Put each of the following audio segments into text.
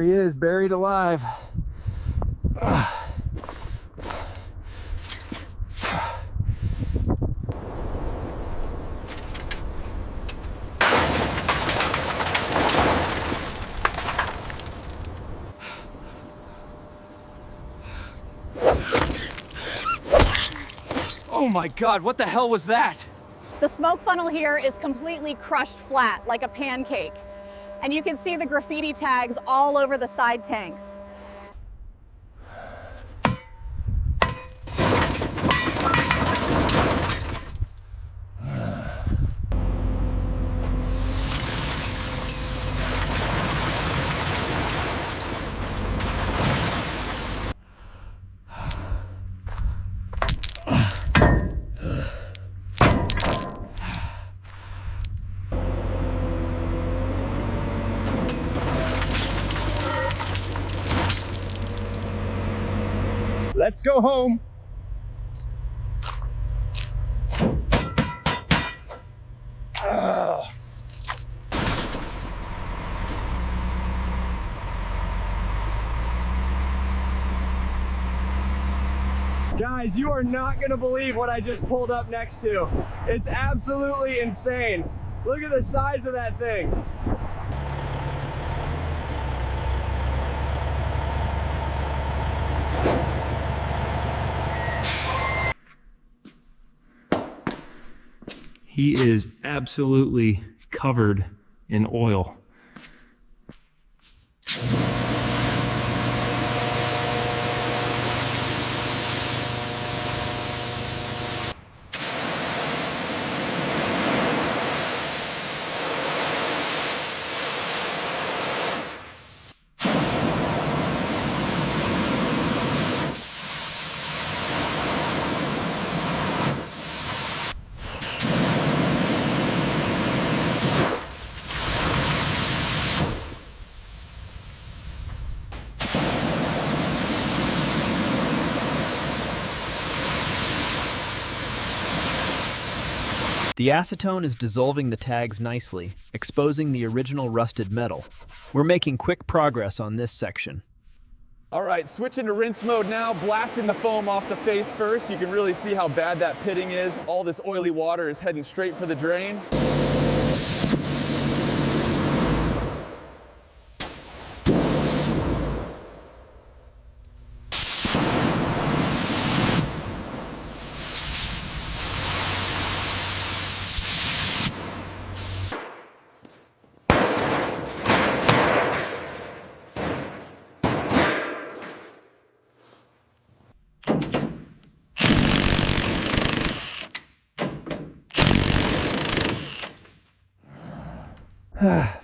he is, buried alive. Oh my God, what the hell was that? The smoke funnel here is completely crushed flat, like a pancake. And you can see the graffiti tags all over the side tanks. Let's go home. Guys, you are not gonna believe what I just pulled up next to. It's absolutely insane. Look at the size of that thing. He is absolutely covered in oil. The acetone is dissolving the tags nicely, exposing the original rusted metal. We're making quick progress on this section. All right, switching to rinse mode now, blasting the foam off the face first. You can really see how bad that pitting is. All this oily water is heading straight for the drain.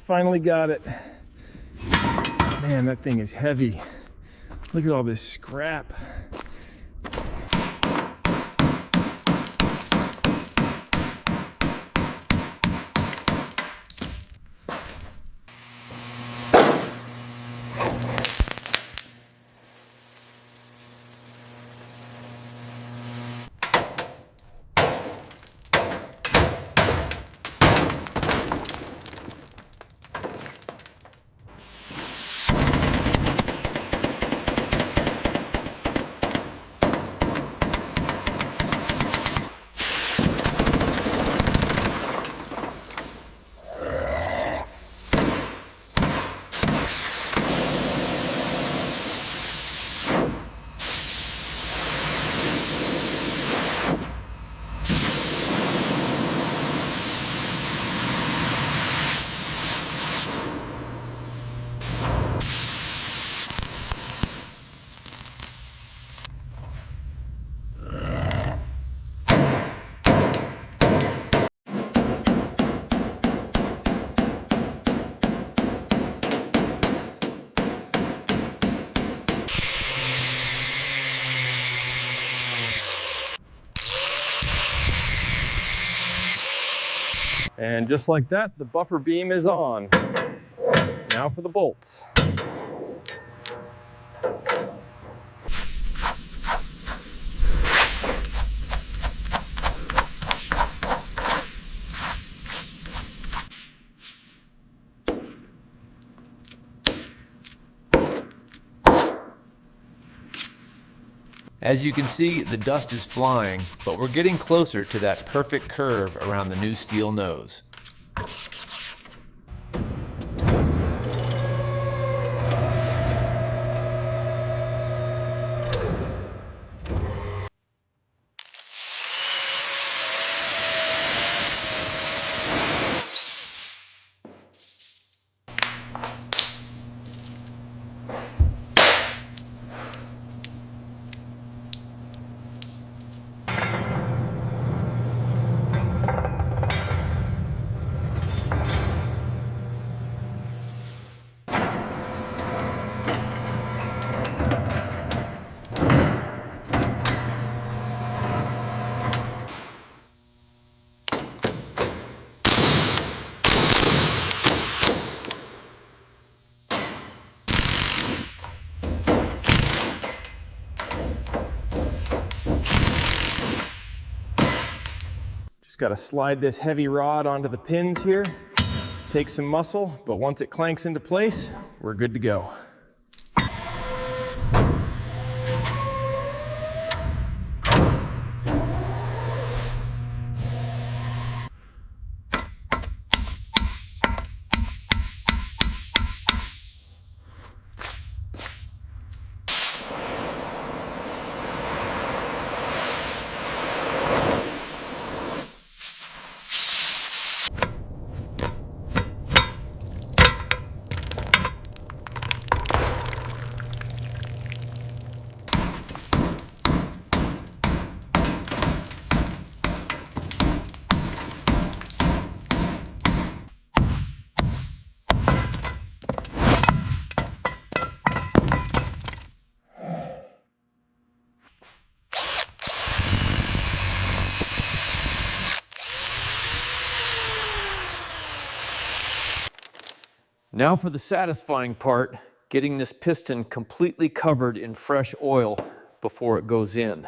Finally got it. Man, that thing is heavy. Look at all this scrap. And just like that, the buffer beam is on. Now for the bolts. As you can see, the dust is flying, but we're getting closer to that perfect curve around the new steel nose. Got to slide this heavy rod onto the pins here. Take some muscle, but once it clanks into place, we're good to go. Now for the satisfying part, getting this piston completely covered in fresh oil before it goes in.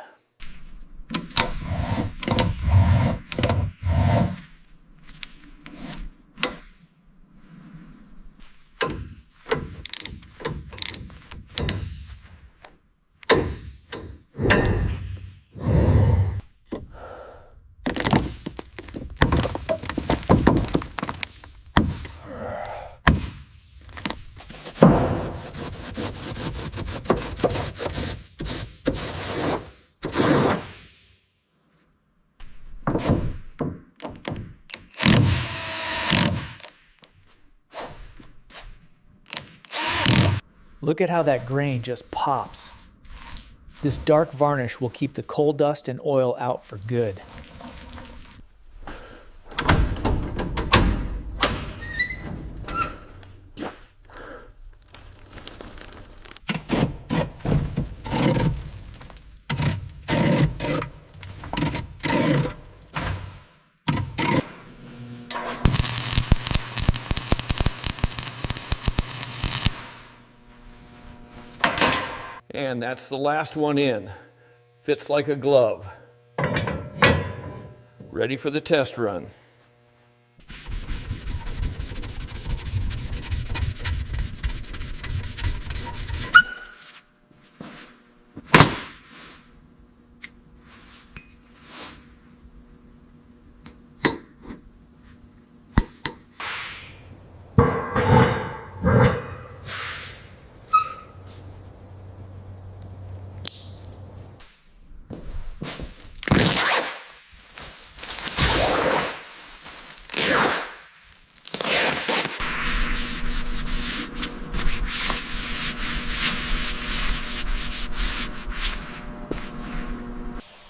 Look at how that grain just pops. This dark varnish will keep the coal dust and oil out for good. And that's the last one in. Fits like a glove. Ready for the test run.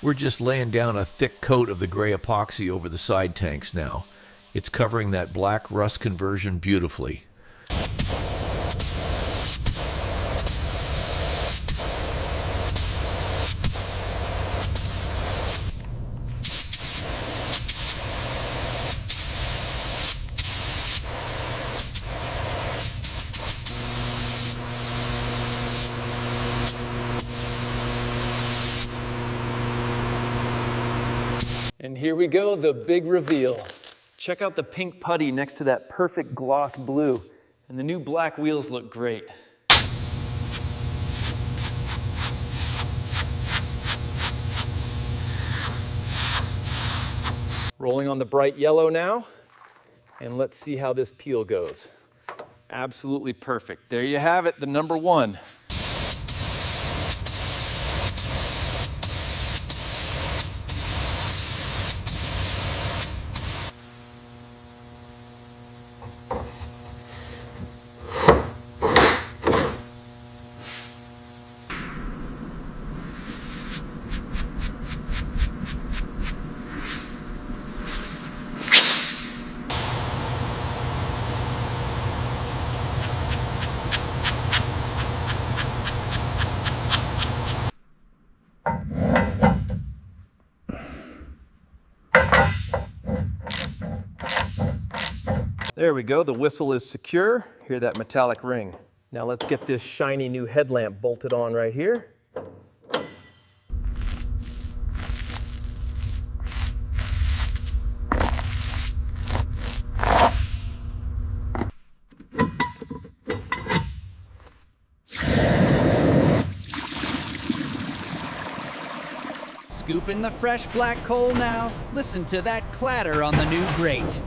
We're just laying down a thick coat of the gray epoxy over the side tanks now. It's covering that black rust conversion beautifully. And here we go, the big reveal. Check out the pink putty next to that perfect gloss blue. And the new black wheels look great. Rolling on the bright yellow now, and let's see how this peel goes. Absolutely perfect. There you have it, the number one. There we go, the whistle is secure. Hear that metallic ring. Now let's get this shiny new headlamp bolted on right here. Scooping the fresh black coal now. Listen to that clatter on the new grate.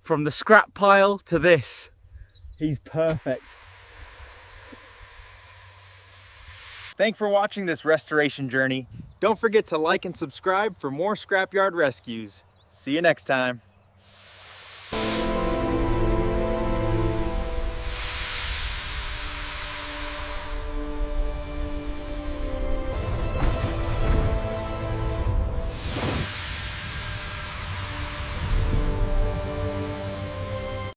From the scrap pile to this, he's perfect. Thanks for watching this restoration journey. Don't forget to like and subscribe for more Scrapyard rescues. See you next time.